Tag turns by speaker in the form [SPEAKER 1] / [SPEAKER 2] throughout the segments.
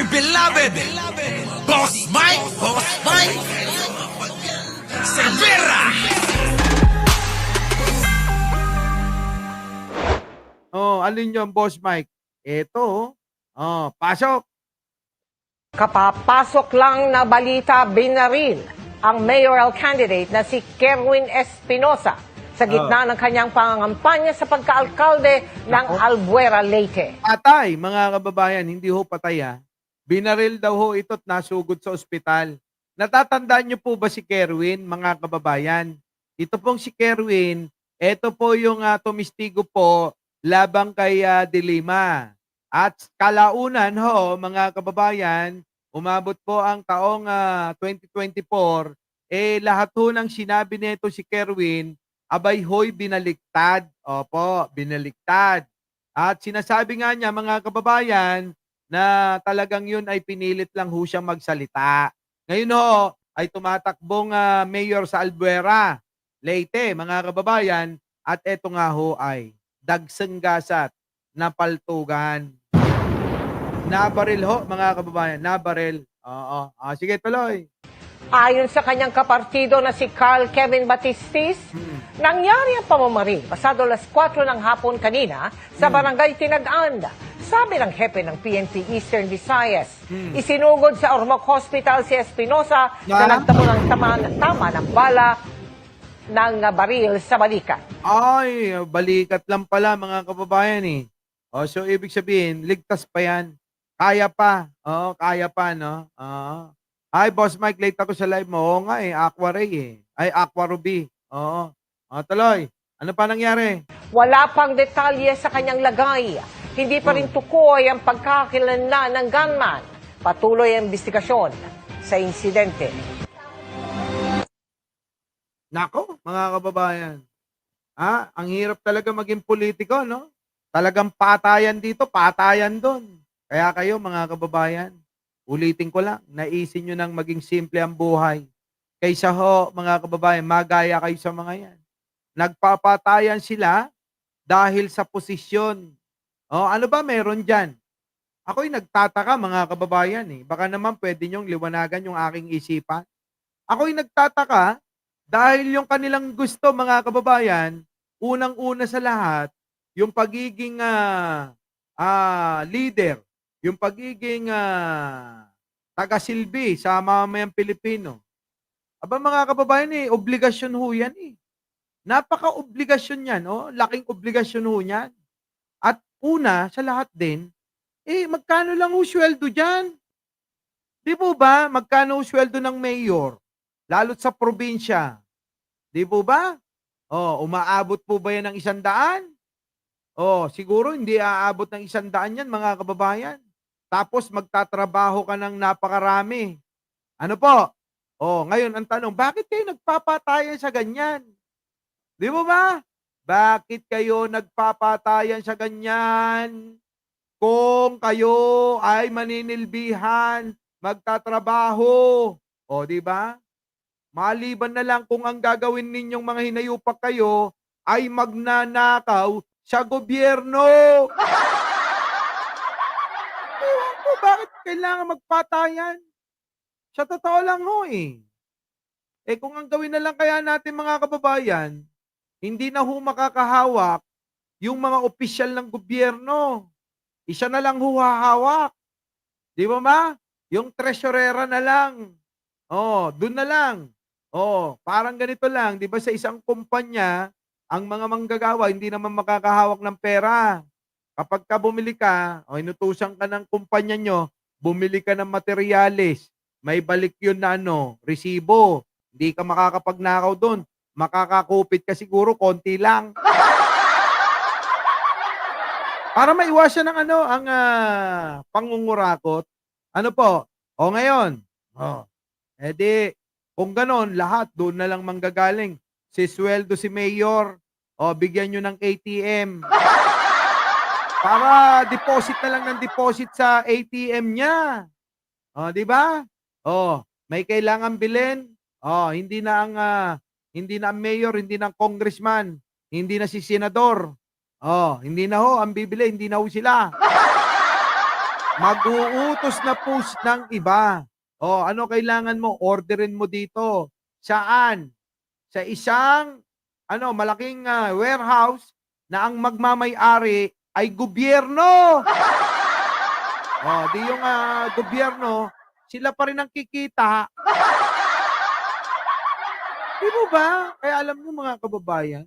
[SPEAKER 1] beloved Boss Mike Cervera.
[SPEAKER 2] Alin yung Boss Mike? Ito, pasok.
[SPEAKER 3] Kapapasok lang na balita, binaril ang mayoral candidate na si Kerwin Espinosa sa gitna ng kanyang pangangampanya sa pagkaalkalde ng Albuera, Leyte.
[SPEAKER 2] Patay, mga kababayan, hindi ho patay ha. Binaril daw ho ito't nasugod sa ospital. Natatandaan niyo po ba si Kerwin, mga kababayan? Ito pong si Kerwin, ito po yung tumistigo po labang kay De Lima. At kalaunan ho, mga kababayan, umabot po ang taong 2024, lahat ho ng sinabi nito si Kerwin, abay hoy binaliktad. Opo, binaliktad. At sinasabi nga niya, mga kababayan, na talagang yun ay pinilit lang ho siyang magsalita. Ngayon ho, ay tumatakbong mayor sa Albuera, Leyte, mga kababayan, at eto nga ho ay dagsenggasat na paltugan. Nabaril ho, mga kababayan, nabaril. Oo. Sige, tuloy.
[SPEAKER 3] Ayon sa kanyang kapartido na si Carl Kevin Batistis, nangyari ang pamamaril pasado alas 4 ng hapon kanina sa barangay Tinag-an. Sabi ng hepe ng PNP Eastern Visayas, isinugod sa Ormoc Hospital si Espinosa na nagtamo ng tama ng bala ng baril sa balikat.
[SPEAKER 2] Ay, balikat lang pala, mga kababayan eh. So ibig sabihin, ligtas pa yan. Kaya pa. Kaya pa, no? Ay, Boss Mike, late ako sa live mo. Oo nga eh, Aqua Ray eh. Ay, Aqua Ruby. Oo. Tuloy. Ano pa nangyari?
[SPEAKER 3] Wala pang detalye sa kanyang lagay. Hindi pa rin tukoy ang pagkakakilanlan ng gunman. Patuloy ang investigasyon sa insidente.
[SPEAKER 2] Nako, mga kababayan. Ang hirap talaga maging politiko, no? Talagang patayan dito, patayan doon. Kaya kayo, mga kababayan, ulitin ko lang, naisin nyo nang maging simple ang buhay. Kaysa ho, mga kababayan, magaya kayo sa mga yan. Nagpapatayan sila dahil sa posisyon. Ano ba meron dyan? Ako'y nagtataka, mga kababayan eh. Baka naman pwede nyong liwanagan yung aking isipan. Ako'y nagtataka dahil yung kanilang gusto, mga kababayan, unang-una sa lahat, yung pagiging leader, yung pagiging tagasilbi sa mamamayang Pilipino. Aba, mga kababayan eh, obligasyon ho yan eh. Napaka-obligasyon yan, laking obligasyon ho yan. At una, sa lahat din, magkano lang ho sweldo dyan? Di po ba, magkano ho sweldo ng mayor? Lalo't sa probinsya. Di po ba? Umaabot po ba yan ng 100? Siguro hindi aabot ng 100 yan, mga kababayan. Tapos magtatrabaho ka ng napakarami. Ano po? Ngayon ang tanong, bakit kayo nagpapatayan sa ganyan? Di mo ba? Bakit kayo nagpapatayan sa ganyan? Kung kayo ay maninilbihan, magtatrabaho. Di ba? Maliban na lang kung ang gagawin ninyong mga hinayupak kayo ay magnanakaw sa gobyerno. Ewan ko, bakit kailangan magpatayan? Sa totoo lang ho eh. Kung ang gawin na lang kaya natin, mga kababayan, hindi na ho makakahawak yung mga opisyal ng gobyerno. Isa na lang ho hahawak. Di ba ma? Yung tresurera na lang. Doon na lang. Parang ganito lang, 'di ba, sa isang kumpanya, ang mga manggagawa hindi naman makakahawak ng pera. Kapag ka bumili ka, inutusan ka ng kumpanya nyo, bumili ka ng materyales, may balik yun na resibo. Hindi ka makakapagnakaw doon. Makakakupit ka siguro, konti lang. Para maiwasan ng ang pangungurakot. Ano po? Ngayon. Edi, kung ganon, lahat doon na lang manggagaling. Si sweldo si mayor, bigyan nyo ng ATM. Para deposit na lang ng deposit sa ATM niya. Di ba? May kailangan bilhin. Hindi na ang mayor, hindi na ang congressman, hindi na si senador. Hindi na ho ang bibili, hindi na ho sila. mag-uutos na po ng iba. O, ano kailangan mo? Orderin mo dito. Saan? Sa isang malaking warehouse na ang magmamay-ari ay gobyerno. O, di yung gobyerno, sila pa rin ang kikita. Di mo ba? Kaya alam nyo mga kababayan,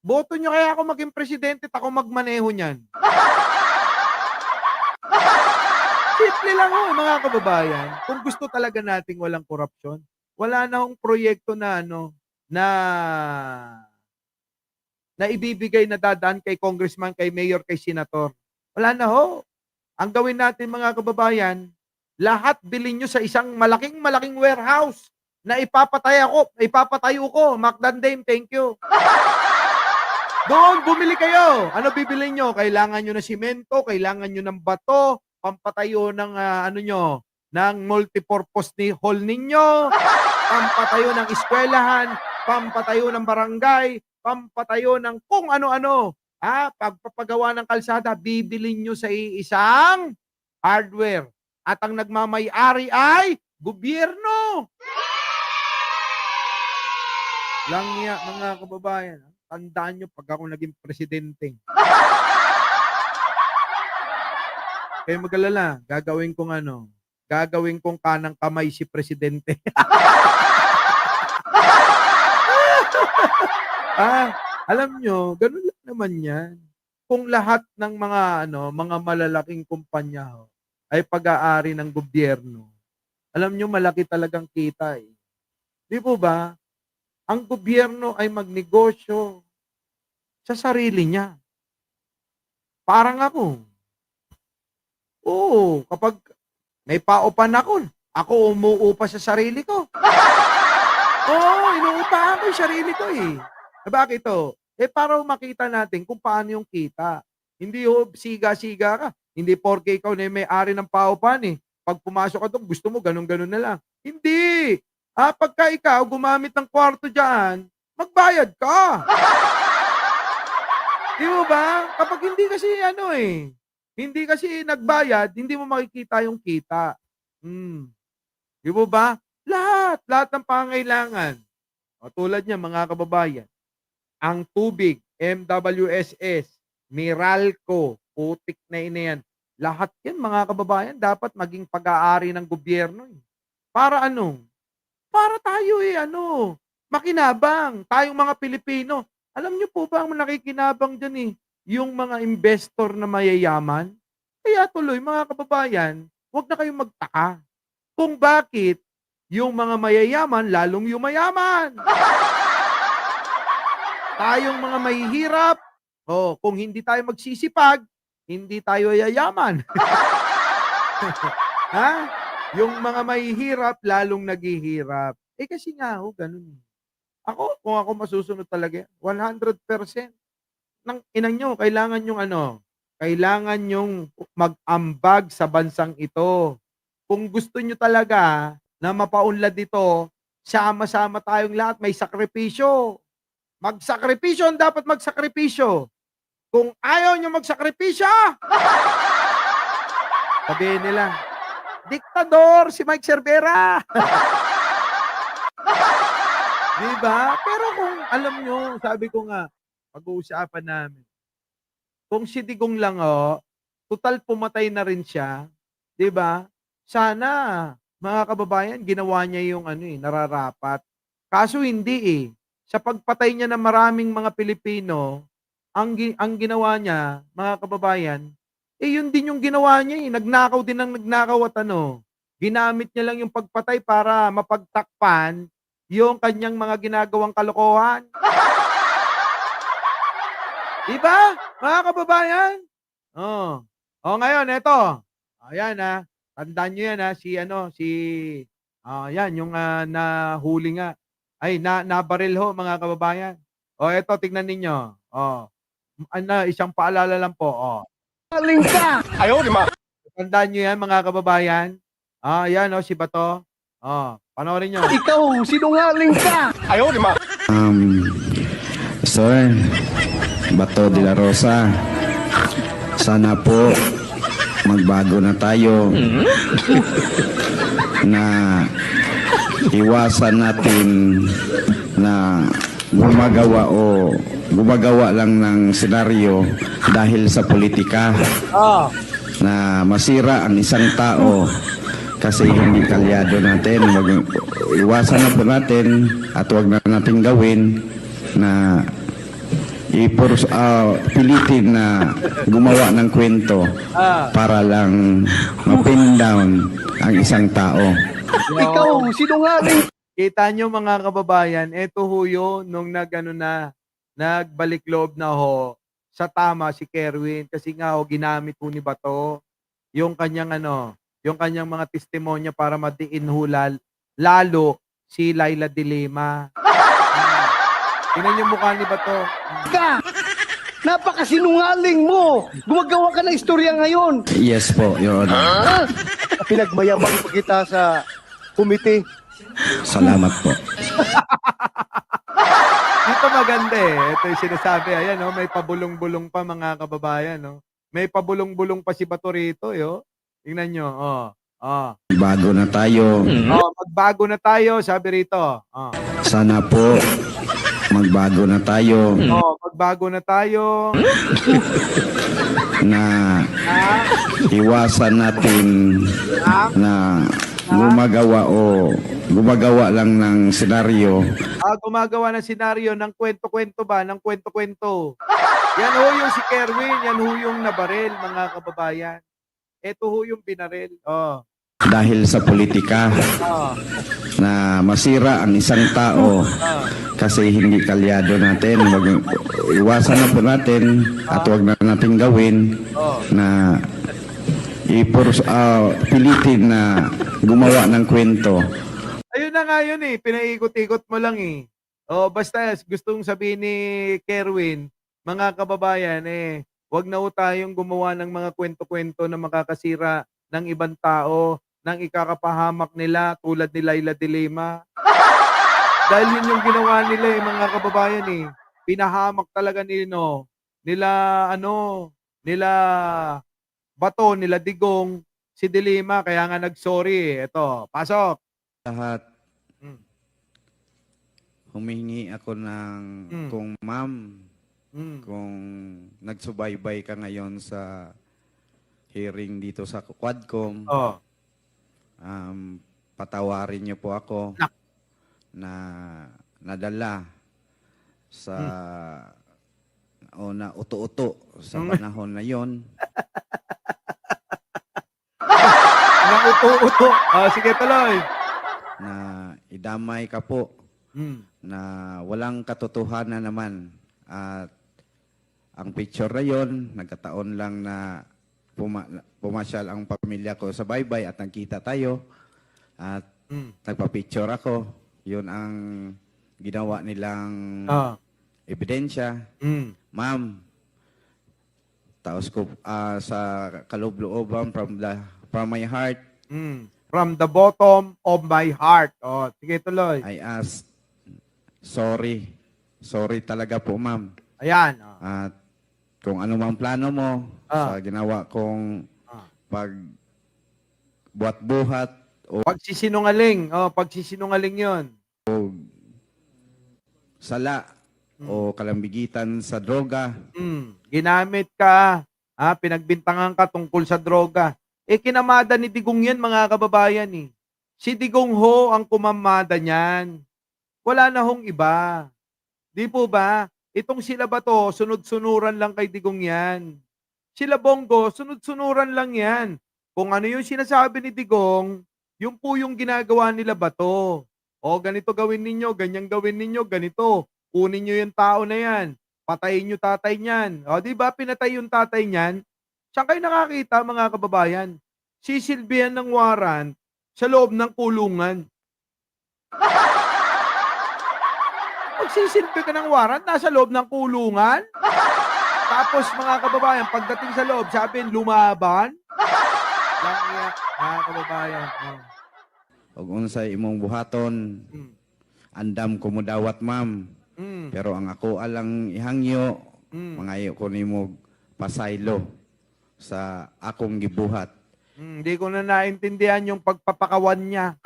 [SPEAKER 2] boto nyo kaya ako maging presidente at ako magmaneho niyan. Simple lang ho, mga kababayan. Kung gusto talaga nating walang korupsyon, wala na hong proyekto na na ibibigay na dadaan kay congressman, kay mayor, kay senator. Wala na ho. Ang gawin natin mga kababayan, lahat bilhin nyo sa isang malaking warehouse na ipapatayo ko. Macdan Dame, thank you. Doon, bumili kayo. Ano bibili nyo? Kailangan nyo ng simento, kailangan nyo ng bato, pampatayo ng ng multipurpose hall ninyo, pampatayo ng eskwelahan, pampatayo ng barangay, pampatayo ng kung ano-ano. Pagpapagawa ng kalsada, bibilin nyo sa isang hardware. At ang nagmamay-ari ay gobyerno. Langya, mga kababayan. Tandaan nyo pag ako naging presidente. Kaya mag-alala, gagawin kong kanang kamay si presidente. Alam nyo, ganun lang naman yan. Kung lahat ng mga malalaking kumpanya ay pag-aari ng gobyerno, alam nyo, malaki talagang kita eh. Di po ba? Ang gobyerno ay magnegosyo sa sarili niya. Parang ako. Oo, kapag may paupan ako umuupa sa sarili ko. Oo, inuupahan ko yung sarili ko eh. Bakit ito? Para makita natin kung paano yung kita. Hindi siga-siga ka. Hindi porke ikaw na may-ari ng paupan eh. Pag pumasok ka doon, gusto mo ganun-ganun na lang. Hindi! Pagka ikaw gumamit ng kwarto dyan, magbayad ka. Di mo ba? Kapag hindi kasi hindi kasi nagbayad, hindi mo makikita yung kita. Di mo ba? Lahat ng pangailangan. Tulad niya mga kababayan, ang tubig, MWSS, Meralco, putik na yan. Lahat yan mga kababayan, dapat maging pag-aari ng gobyerno. Para ano? Para tayo makinabang. Tayong mga Pilipino. Alam niyo po ba ang nakikinabang dyan yung mga investor na mayayaman? Kaya tuloy mga kababayan, huwag na kayong magtaka kung bakit yung mga mayayaman lalong yumayaman. Tayong mga mahihirap, kung hindi tayo magsisipag, hindi tayo yayaman. Yung mga mahihirap, lalong naghihirap. Kasi nga, ganun. Kung ako masusunod talaga, 100%. Inang nyo, kailangan nyong mag-ambag sa bansang ito. Kung gusto nyo talaga na mapaunlad dito, sama-sama tayong lahat, may sakripisyo. Magsakripisyo ang dapat magsakripisyo. Kung ayaw nyo magsakripisyo, sabihin nila, diktador si Mike Cervera. Diba? Pero kung alam nyo, sabi ko nga, pag-uusapan namin, kung si Digong lang total pumatay na rin siya, diba? Sana, mga kababayan, ginawa niya yung nararapat. Kaso hindi Sa pagpatay niya ng maraming mga Pilipino, ang ginawa niya, mga kababayan, yun din yung ginawa niya Nagnakaw din ng nagnakaw at ginamit niya lang yung pagpatay para mapagtakpan yung kanyang mga ginagawang kalokohan. Diba? Mga kababayan? Ngayon, eto. Ayan tandaan nyo yan yan yung nahuli nga. Ay, nabaril ho mga kababayan. Eto, tignan ninyo. Isang paalala lang po.
[SPEAKER 1] Aling ka! Ayaw, di ma!
[SPEAKER 2] Tandaan nyo yan mga kababayan. Yan si Bato. Panoorin nyo.
[SPEAKER 1] Ikaw, sinungaling ka! Ayaw, di ma!
[SPEAKER 4] Sir, Bato de la Rosa, sana po magbago na tayo na iwasan natin na gumagawa lang ng senaryo dahil sa politika na masira ang isang tao kasi hindi kalyado natin. Iwasan na po natin at wag na natin gawin na pilitin na gumawa ng kwento para lang mapin down ang isang tao.
[SPEAKER 1] Ikaw, sinungaling.
[SPEAKER 2] Kita nyo mga kababayan, eto ho yun nung nagbalik loob na ho sa tama si Kerwin kasi nga ho ginamit ho ni Bato yung kanyang yung kanyang mga testimonya para madiin ho lalo si Laila de Lima. Tingnan yung mukha ni Bato.
[SPEAKER 1] Ka! Napakasinungaling mo! Gumagawa ka ng istorya ngayon.
[SPEAKER 4] Yes po, Your Honor.
[SPEAKER 1] Pinagmayabang pa kita sa komite.
[SPEAKER 4] Salamat po.
[SPEAKER 2] Dito maganda Ito yung sinasabi. Ayan, may pabulong-bulong pa mga kababayan. May pabulong-bulong pa si Bato rito. Tingnan nyo.
[SPEAKER 4] Bago na tayo.
[SPEAKER 2] Magbago na tayo, sabi rito.
[SPEAKER 4] Sana po magbago na tayo
[SPEAKER 2] Magbago na tayo.
[SPEAKER 4] na iwasan natin na gumagawa lang ng senaryo.
[SPEAKER 2] Gumagawa ng senaryo ng kwento-kwento ba? Ng kwento-kwento. Yan ho yung si Kerwin. Yan ho yung nabaril, mga kababayan. Ito ho yung binaril.
[SPEAKER 4] Dahil sa politika na masira ang isang tao kasi hindi kalyado natin. Iwasan na po natin at wag na natin gawin na pilitin na gumawa ng kwento.
[SPEAKER 2] Ayun na nga yun Pinaikot-ikot mo lang basta gustong sabihin ni Kerwin, mga kababayan wag na ho tayong gumawa ng mga kwento-kwento na makakasira ng ibang tao, nang ikakapahamak nila tulad ni Laila de Lima. Dahil yun yung ginawa nila mga kababayan Pinahamak talaga nila Bato, nila Digong, si de Lima, kaya nga nag-sorry. Ito, pasok.
[SPEAKER 4] Lahat humihingi ako ng kung ma'am, kung nagsubaybay ka ngayon sa hearing dito sa Quadcom, patawarin niyo po ako na nadala sa na uto-uto sa panahon na yon.
[SPEAKER 2] Nang uto-uto. Sige, tuloy.
[SPEAKER 4] Na idamay ka po na walang katotohanan naman. At ang picture na yon, nagkataon lang na pumasyal ang pamilya ko sa baybay at nagkita tayo. At nagpa-picture ako. Yun ang ginawa nilang ebidensya. Ma'am, taos ko sa kaloob-looban from my heart.
[SPEAKER 2] From the bottom of my heart. Sige, tuloy.
[SPEAKER 4] I ask, sorry. Sorry talaga po, ma'am.
[SPEAKER 2] Ayan.
[SPEAKER 4] At kung ano mang plano mo sa ginawa kong buhat-buhat o
[SPEAKER 2] Pagsisinungaling. Pagsisinungaling yon.
[SPEAKER 4] sala o kalambigitan sa droga.
[SPEAKER 2] Ginamit ka. Pinagbintangan ka tungkol sa droga. Kinamada ni Digong yan, mga kababayan Si Digong ho ang kumamada niyan. Wala na hong iba. Di po ba? Itong sila Bato, sunod-sunuran lang kay Digong yan. Sila Bongo, sunod-sunuran lang yan. Kung ano yung sinasabi ni Digong, yung po yung ginagawa nila Bato. Ganito gawin ninyo, ganyan gawin ninyo, ganito. Kunin nyo yung tao na yan. Patayin nyo tatay niyan. Di ba pinatay yung tatay niyan? Saan kayo nakakita, mga kababayan? Sisilbihan ng warrant sa loob ng kulungan. Magsisilbi ka ng warrant, nasa loob ng kulungan? Tapos, mga kababayan, pagdating sa loob, sabi, lumaban? Lang iyak, mga kababayan.
[SPEAKER 4] og unsay imong buhaton. Andam ko mo dawat, ma'am. Pero ang ako alang ihangyo, mangayo ko nimo pasaylo sa akong gibuhat.
[SPEAKER 2] Hindi ko na naintindihan yung pagpapakawan niya.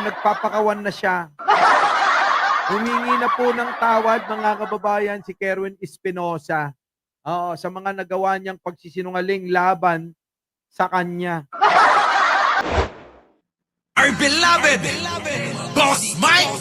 [SPEAKER 2] Nagpapakawan na siya. Humingi na po ng tawad, mga kababayan, si Kerwin Espinosa. Oo, sa mga nagawa niyang pagsisinungaling laban sa kanya.
[SPEAKER 5] Our beloved Boss Mike